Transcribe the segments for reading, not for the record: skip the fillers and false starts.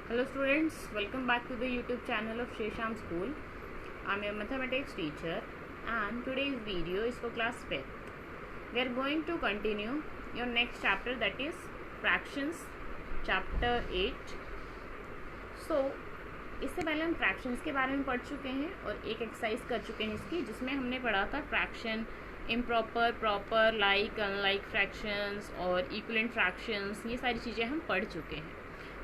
Hello students, welcome back to the YouTube channel of Shesham School. I am a mathematics teacher and today's video is for class 5th. We are going to continue your next chapter, that is fractions chapter 8. So इससे पहले हम fractions के बारे में पढ़ चुके हैं और एक एक्सरसाइज कर चुके हैं इसकी, जिसमें हमने पढ़ा था fraction, improper, proper, like, unlike fractions और इक्विवेलेंट फ्रैक्शंस, ये सारी चीज़ें हम पढ़ चुके हैं।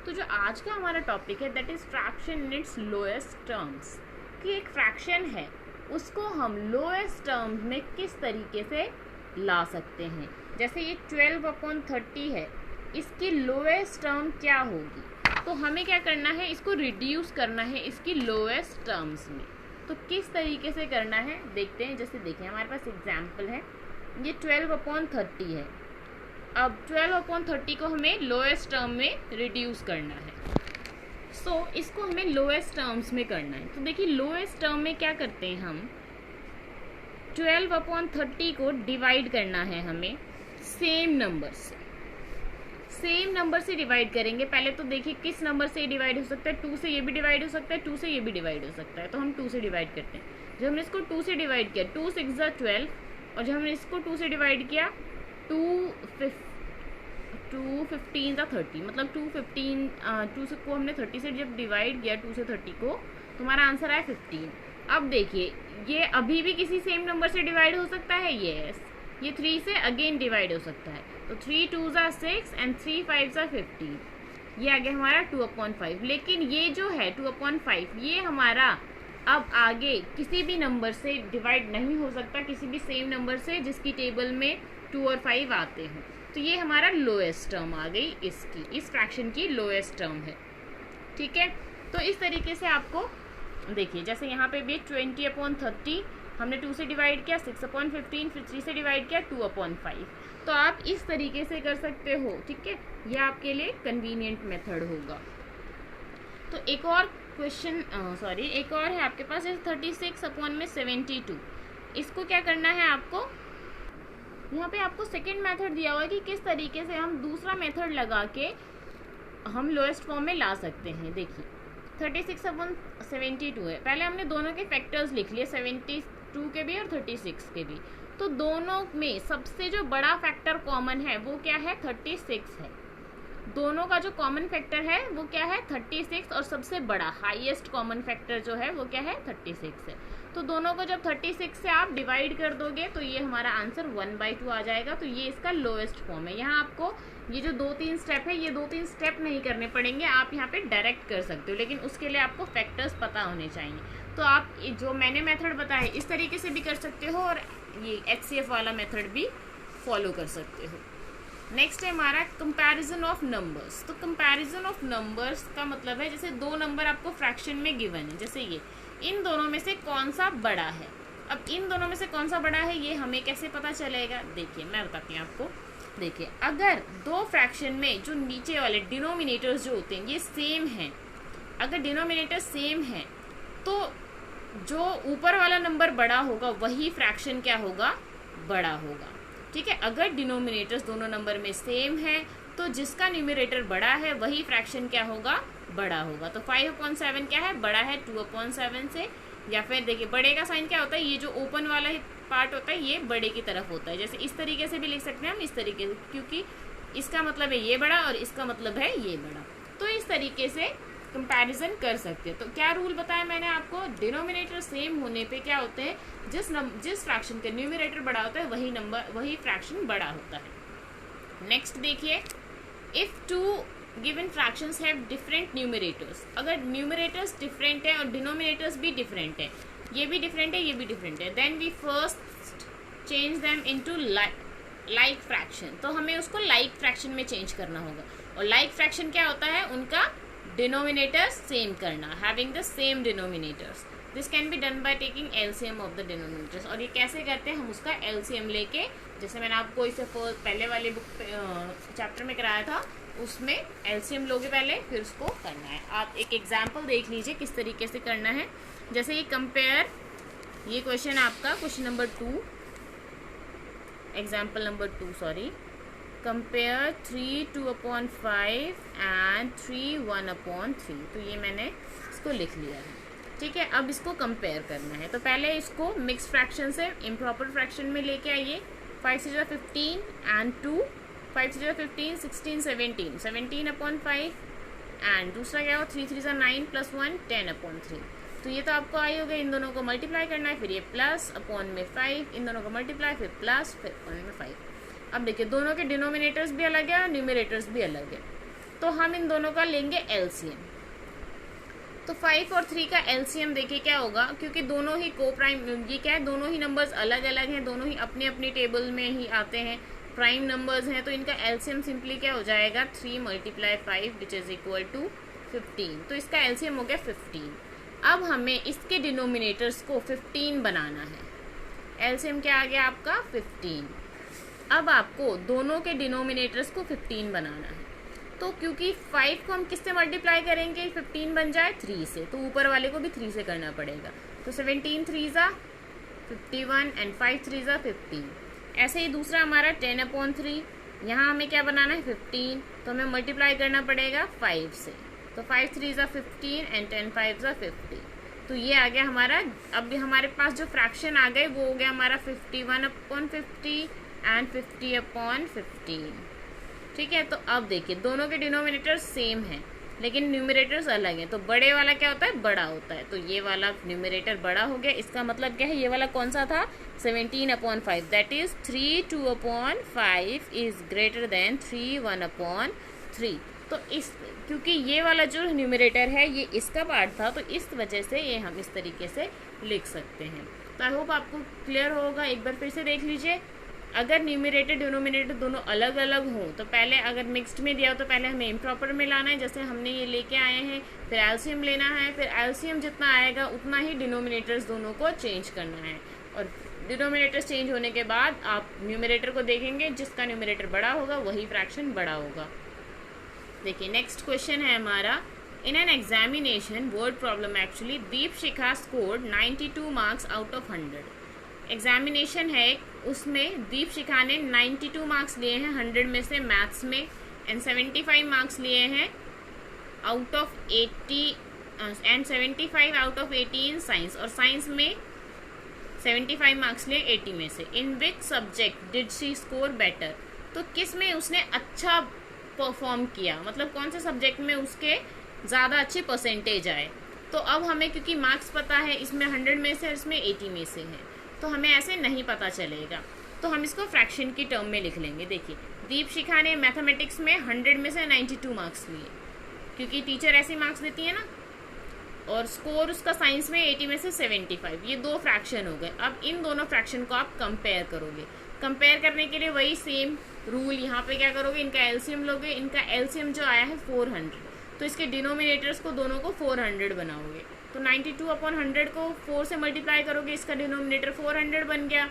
तो जो आज का हमारा टॉपिक है that is fraction in its lowest terms, कि एक फ्रैक्शन है उसको हम लोएस्ट टर्म्स में किस तरीके से ला सकते हैं। जैसे ये 12/30 है, इसकी लोएस्ट टर्म क्या होगी, तो हमें क्या करना है, इसको रिड्यूस करना है इसकी लोएस्ट टर्म्स में। तो किस तरीके से करना है देखते हैं। जैसे देखिए हमारे पास एग्जाम्पल है, ये 12/30 है। अब 12/30 को हमें लोएस्ट टर्म में रिड्यूस करना है। सो इसको हमें लोएस्ट टर्म्स में करना है। तो देखिए लोएस्ट टर्म में क्या करते हैं हम, 12/30 को डिवाइड करना है हमें सेम नंबर से डिवाइड करेंगे। पहले तो देखिए किस नंबर से डिवाइड हो सकता है, 2 से ये भी डिवाइड हो सकता है, 2 से ये भी डिवाइड हो सकता है। तो हम 2 से डिवाइड करते हैं। जब हमने इसको 2 से डिवाइड किया, 2 6 = 12, और जब हमने इसको 2 से डिवाइड किया, 2 15 = 30, मतलब 2 को हमने 30 से जब डिवाइड किया, 2 से 30 को, तो हमारा आंसर आया 15। अब देखिए ये अभी भी किसी सेम नंबर से डिवाइड हो सकता है, यस, ये 3 से अगेन डिवाइड हो सकता है। तो 3 2 = 6 एंड 3 5 = 15, ये आ गया हमारा 2/5। लेकिन ये जो है 2/5, ये हमारा अब आगे किसी भी नंबर से डिवाइड नहीं हो सकता, किसी भी सेम नंबर से जिसकी टेबल में 2 और 5 आते हों। तो ये हमारा लोएस्ट टर्म आ गई, इस फ्रैक्शन की लोएस्ट टर्म है। ठीक है, तो इस तरीके से आपको देखिए, जैसे यहाँ पे भी 20/30 हमने 2 से डिवाइड किया, 6/15, फिर 3 से डिवाइड किया, 2/5। तो आप इस तरीके से कर सकते हो। ठीक है, यह आपके लिए कन्वीनियंट मेथड होगा। तो एक और क्वेश्चन, एक और है आपके पास, 36/72। इसको क्या करना है आपको, यहाँ पे आपको सेकेंड मेथड दिया हुआ है कि किस तरीके से हम दूसरा मेथड लगा के हम लोएस्ट फॉर्म में ला सकते हैं। देखिए 36/72 है, पहले हमने दोनों के फैक्टर्स लिख लिए, 72 के भी और 36 के भी। तो दोनों में सबसे जो बड़ा फैक्टर कॉमन है वो क्या है, 36 है। दोनों का जो कॉमन फैक्टर है वो क्या है, 36, और सबसे बड़ा हाईएस्ट कॉमन फैक्टर जो है वो क्या है, 36 है। तो दोनों को जब 36 से आप डिवाइड कर दोगे तो ये हमारा आंसर 1/2 आ जाएगा। तो ये इसका लोएस्ट फॉर्म है। यहाँ आपको ये जो 2-3 स्टेप है, ये 2-3 स्टेप नहीं करने पड़ेंगे, आप यहाँ पे डायरेक्ट कर सकते हो, लेकिन उसके लिए आपको फैक्टर्स पता होने चाहिए। तो आप जो मैंने मेथड बताया इस तरीके से भी कर सकते हो, और ये HCF वाला मेथड भी फॉलो कर सकते हो। नेक्स्ट है हमारा कंपैरिजन ऑफ नंबर्स। तो कंपैरिजन ऑफ नंबर्स का मतलब है, जैसे 2 नंबर आपको फ्रैक्शन में गिवन है, जैसे ये, इन दोनों में से कौन सा बड़ा है। अब इन दोनों में से कौन सा बड़ा है ये हमें कैसे पता चलेगा, देखिए मैं बताती हूँ आपको। देखिए अगर 2 फ्रैक्शन में जो नीचे वाले डिनोमिनेटर्स जो होते हैं ये सेम हैं, अगर डिनोमिनेटर सेम है तो जो ऊपर वाला नंबर बड़ा होगा वही फ्रैक्शन क्या होगा, बड़ा होगा। ठीक है, अगर डिनोमिनेटर्स दोनों नंबर में सेम है तो जिसका न्यूमरेटर बड़ा है वही फ्रैक्शन क्या होगा, बड़ा होगा। तो 5/7 क्या है, बड़ा है 2/7 से। या फिर देखिए बड़े का साइन क्या होता है, ये जो ओपन वाला पार्ट होता है ये बड़े की तरफ होता है। जैसे इस तरीके से भी लिख सकते हैं हम, इस तरीके से, क्योंकि इसका मतलब है ये बड़ा और इसका मतलब है ये बड़ा। तो इस तरीके से कंपैरिजन कर सकते हैं। तो क्या रूल बताया मैंने आपको, डिनोमिनेटर सेम होने पे क्या होते हैं, जिस फ्रैक्शन का न्यूमरेटर बड़ा होता है वही फ्रैक्शन बड़ा होता है। नेक्स्ट देखिए, if 2 given fractions have different numerators, अगर न्यूमरेटर्स डिफरेंट है और डिनोमिनेटर्स भी डिफरेंट है, ये भी डिफरेंट है, ये भी डिफरेंट है, then we first change them into like fraction. तो हमें उसको लाइक फ्रैक्शन में चेंज करना होगा। और लाइक फ्रैक्शन क्या होता है, उनका डिनोमिनेटर्स सेम करना, having the same denominators. This can be done by taking LCM of the denominators. और ये कैसे करते हैं, हम उसका एलसीएम लेके, जैसे मैंने आपको इसे पहले वाले बुक चैप्टर में कराया था, उसमें एलसीएम लोगे पहले, फिर उसको करना है। आप एक एग्जाम्पल देख लीजिए किस तरीके से करना है। जैसे ये कंपेयर, ये क्वेश्चन आपका question number 2, example number 2, compare 3 2/5 and 3 1/3। तो ये मैंने इसको लिख लिया है, ठीक है। अब इसको कंपेयर करना है, तो पहले इसको मिक्स फ्रैक्शन से इम्प्रॉपर फ्रैक्शन में लेके आइए। 5 से 15 एंड 2, 5 से 15 16 17 17/5 एंड दूसरा क्या होगा 3 3 9 + 1 10/3। तो ये तो आपको आई हो गई। इन दोनों को मल्टीप्लाई करना है, फिर ये प्लस अपॉन में 5, इन दोनों को मल्टीप्लाई, फिर प्लस, फिर अपॉन में 5। अब देखिए दोनों के डिनोमिनेटर्स भी अलग है और न्यूमरेटर्स भी अलग है, तो हम इन दोनों का लेंगे एलसीएम। तो 5 और 3 का एलसीएम देखिए क्या होगा, क्योंकि दोनों ही को प्राइम, ये क्या है, दोनों ही नंबर्स अलग अलग हैं, दोनों ही अपनी अपनी टेबल में ही आते हैं, प्राइम नंबर्स हैं, तो इनका एलसीएम सिंपली क्या हो जाएगा 3 × 5 विच इज इक्वल टू 15। तो इसका एलसीएम हो गया 15। अब हमें इसके डिनोमिनेटर्स को 15 बनाना है। एलसीएम क्या आ गया आपका 15। अब आपको दोनों के डिनोमिनेटर्स को 15 बनाना है, तो क्योंकि 5 को हम किससे मल्टीप्लाई करेंगे 15 बन जाए 3 से, तो ऊपर वाले को भी 3 से करना पड़ेगा। तो 17 3 = 51 एंड 5 3 = 15। ऐसे ही दूसरा हमारा 10/3, यहाँ हमें क्या बनाना है 15, तो हमें मल्टीप्लाई करना पड़ेगा 5 से। तो 5 3 = 15 एंड 10 5 = 50। तो ये आ गया हमारा। अब हमारे पास जो फ्रैक्शन आ गए वो हो गया हमारा 51/50 एंड 50/15, ठीक है। तो अब देखिए दोनों के डिनोमिनेटर सेम हैं लेकिन न्यूमरेटर्स अलग हैं। तो बड़े वाला क्या होता है, बड़ा होता है, तो ये वाला न्यूमरेटर बड़ा हो गया। इसका मतलब क्या है, ये वाला कौन सा था 17/5, that is 3 2/5 is greater than 3 1/3। तो इस, क्योंकि ये वाला जो न्यूमरेटर है ये इसका पार्ट था, तो इस वजह से ये हम इस तरीके से लिख सकते हैं। तो आई होप आपको क्लियर होगा। एक बार फिर से देख लीजिए, अगर न्यूमरेटर डिनोमिनेटर दोनों अलग अलग हों तो पहले, अगर मिक्स्ड में दिया हो तो पहले हमें इम्प्रॉपर में लाना है, जैसे हमने ये लेके आए हैं। फिर एलसीएम लेना है, फिर एलसीएम जितना आएगा उतना ही डिनोमिनेटर्स दोनों को चेंज करना है। और डिनोमिनेटर्स चेंज होने के बाद आप न्यूमरेटर को देखेंगे, जिसका न्यूमरेटर बड़ा होगा वही फ्रैक्शन बड़ा होगा। देखिए नेक्स्ट क्वेश्चन है हमारा, in an examination word problem actually, Deepshikha scored 92 marks out of 100। Examination है, उसमें दीपशिखा ने 92 मार्क्स लिए हैं 100 में से मैथ्स में, एंड 75 मार्क्स लिए हैं out of 80 and 75 out of 80 in science, और साइंस में 75 मार्क्स लिए 80 में से। In which subject did she score better. तो किस में उसने अच्छा परफॉर्म किया, मतलब कौन से सब्जेक्ट में उसके ज़्यादा अच्छी परसेंटेज आए। तो अब हमें क्योंकि मार्क्स पता है, इसमें 100 में से, इसमें 80 में से है, तो हमें ऐसे नहीं पता चलेगा, तो हम इसको फ्रैक्शन की टर्म में लिख लेंगे। देखिए दीपशिखा ने मैथमेटिक्स में 100 में से 92 मार्क्स लिए, क्योंकि टीचर ऐसे मार्क्स देती है ना, और स्कोर उसका साइंस में 80 में से 75। ये दो फ्रैक्शन हो गए। अब इन दोनों फ्रैक्शन को आप कंपेयर करोगे। कंपेयर करने के लिए वही सेम रूल, यहाँ पे क्या करोगे, इनका एलसीएम लोगे। इनका एलसीएम जो आया है 400, तो इसके डिनोमिनेटर्स को दोनों को 400 बनाओगे। तो 92/100 को 4 से मल्टीप्लाई करोगे, इसका डिनोमिनेटर 400 बन गया।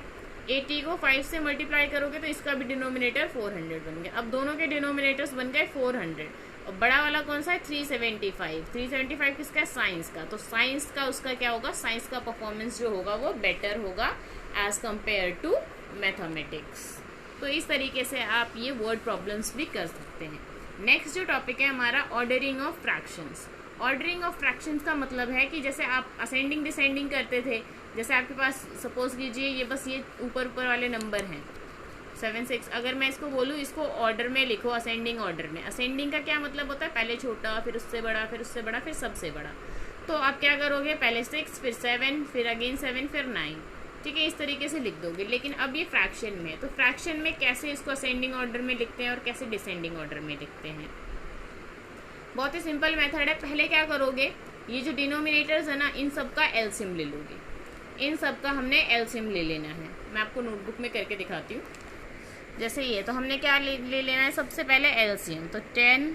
80 को 5 से मल्टीप्लाई करोगे तो इसका भी डिनोमिनेटर 400 बन गया। अब दोनों के डिनोमिनेटर्स बन गए 400, और बड़ा वाला कौन सा है 375। 375 किसका है, साइंस का। तो साइंस का उसका क्या होगा, साइंस का परफॉर्मेंस जो होगा वो बेटर होगा एज कंपेयर टू मैथमेटिक्स। तो इस तरीके से आप ये वर्ड प्रॉब्लम्स भी कर सकते हैं। नेक्स्ट जो टॉपिक है हमारा, ordering of fractions. Ordering of fractions का मतलब है कि जैसे आप असेंडिंग डिसेंडिंग करते थे, जैसे आपके पास सपोज कीजिए ये बस ये ऊपर ऊपर वाले नंबर हैं 7 6, अगर मैं इसको बोलूँ इसको ऑर्डर में लिखो, असेंडिंग ऑर्डर में। असेंडिंग का क्या मतलब होता है, पहले छोटा, फिर उससे बड़ा, फिर उससे बड़ा, फिर सबसे बड़ा। तो आप क्या करोगे, पहले 6, फिर 7, फिर अगेन 7, फिर 9, ठीक है, इस तरीके से लिख दोगे। लेकिन अब ये फ्रैक्शन में है, तो फ्रैक्शन में कैसे इसको असेंडिंग ऑर्डर में लिखते हैं और कैसे डिसेंडिंग ऑर्डर में लिखते हैं, बहुत ही सिंपल मेथड है। पहले क्या करोगे, ये जो डिनोमिनेटर्स है ना, इन सब का एलसीएम ले लोगे। इन सब का हमने एलसीएम ले लेना है। मैं आपको नोटबुक में करके दिखाती हूँ। जैसे ये, तो हमने क्या ले लेना है, सबसे पहले एलसीएम। तो 10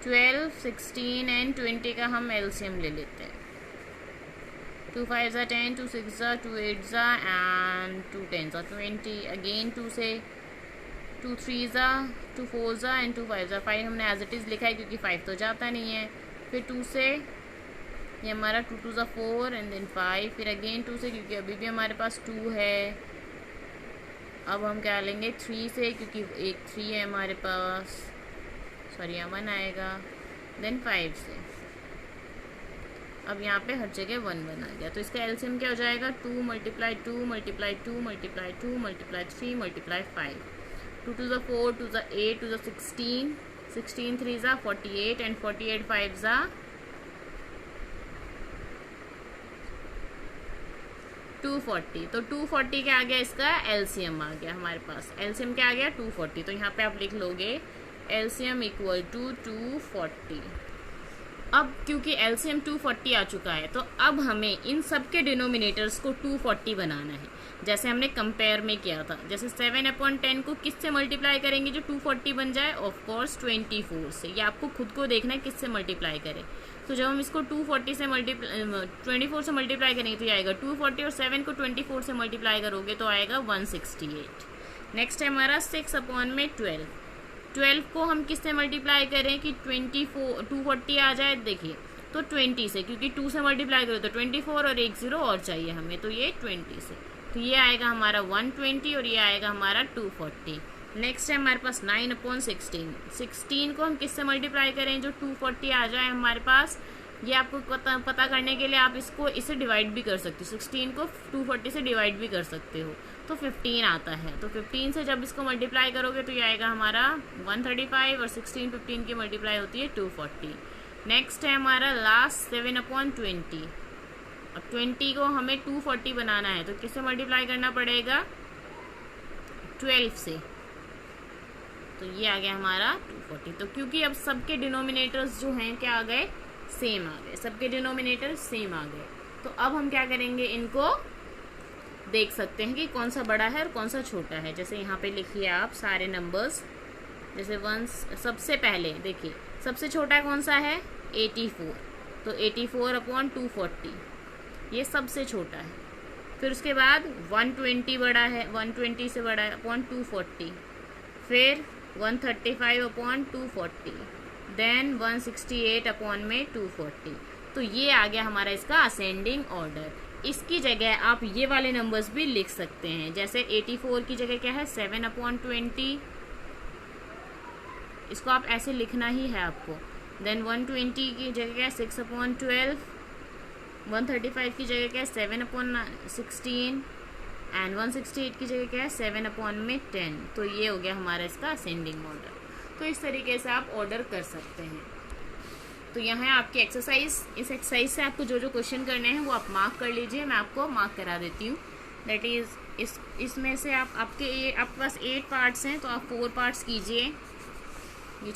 12 16 एंड 20 का हम एलसीएम ले लेते हैं। 2 5 = 10, 2 6 = 2 8 एंड 2 10 = 20। अगेन 2 से 2 3 = 2 4 एंड 2 5 = 5 हमने एज इट इज़ लिखा है क्योंकि 5 तो जाता नहीं है। फिर 2 से ये हमारा 2 2 = 4 एंड देन 5, फिर अगेन 2 से, क्योंकि अभी भी हमारे पास 2 है। अब हम क्या लेंगे 3 से, क्योंकि एक 3 है हमारे पास, सॉरी यहाँ 1 आएगा, देन 5 से। अब यहाँ पे हर जगह 1 1 आ गया, तो इसका एलसीएम क्या हो जाएगा 2 × 2 × 2 × 2 × 3 × 5, 2 to the 4, 2 to the 8, 2 to the 16, 16 3 जा 48 and 48 5 जा 240। तो 240 क्या आ गया, इसका एलसीएम आ गया हमारे पास। एलसीएम क्या आ गया 240, तो यहाँ पे आप लिख लोगे एलसीएम इक्वल टू 240। अब क्योंकि एलसीएम 240 आ चुका है, तो अब हमें इन सब के डिनोमिनेटर्स को 240 बनाना है, जैसे हमने कंपेयर में किया था। जैसे 7/10 को किससे मल्टीप्लाई करेंगे जो 240 बन जाए, ऑफ कोर्स 24 से। ये आपको खुद को देखना है किससे मल्टीप्लाई करें। तो जब हम इसको 240 से 24 से मल्टीप्लाई करेंगे तो ये आएगा 240, और 7 को 24 से मल्टीप्लाई करोगे तो आएगा 168। नेक्स्ट है हमारा 6/12। 12 को हम किससे मल्टीप्लाई करें कि 240 आ जाए, देखिए तो 20 से, क्योंकि 2 से मल्टीप्लाई करो तो 24 और एक 0 और चाहिए हमें, तो ये 20 से, तो ये आएगा हमारा 120 और ये आएगा हमारा 240। नेक्स्ट है हमारे पास 9/16। 16 को हम किससे मल्टीप्लाई करें जो 240 आ जाए हमारे पास। ये आपको पता करने के लिए आप इसे डिवाइड भी कर सकते हो, 16 को 240 से डिवाइड भी कर सकते हो, तो 15 आता है। तो 15 से जब इसको मल्टीप्लाई करोगे तो ये आएगा हमारा 135, और 16 15 की मल्टीप्लाई होती है 240। नेक्स्ट है हमारा लास्ट 7/20। अब 20 को हमें 240 बनाना है, तो किससे मल्टीप्लाई करना पड़ेगा 12 से, तो ये आ गया हमारा 240। तो क्योंकि अब सबके डिनोमिनेटर्स जो हैं क्या आ गए, सेम आ गए, सबके डिनोमिनेटर सेम आ गए। तो अब हम क्या करेंगे, इनको देख सकते हैं कि कौन सा बड़ा है और कौन सा छोटा है। जैसे यहाँ पे लिखिए आप सारे नंबर्स, जैसे 1 सबसे पहले देखिए सबसे छोटा कौन सा है 84, तो 84/240 ये सबसे छोटा है। फिर उसके बाद 120 बड़ा है, 120 से बड़ा है (240), फिर 135/240, देन 168/240। तो ये आ गया हमारा इसका असेंडिंग ऑर्डर। इसकी जगह आप ये वाले नंबर्स भी लिख सकते हैं, जैसे 84 की जगह क्या है 7/20, इसको आप ऐसे लिखना ही है आपको। देन 120 की जगह क्या है 6/12, 135 की जगह क्या है 7/16, एंड 168 की जगह क्या है 7/10। तो ये हो गया हमारा इसका असेंडिंग ऑर्डर। तो इस तरीके से आप ऑर्डर कर सकते हैं। तो यहाँ है आपकी एक्सरसाइज। इस एक्सरसाइज से आपको जो जो क्वेश्चन करने हैं वो आप मार्क कर लीजिए, मैं आपको मार्क करा देती हूँ। दैट इज़ इसमें से आपके पास 8 पार्ट्स हैं, तो आप 4 पार्ट्स कीजिए। ये जो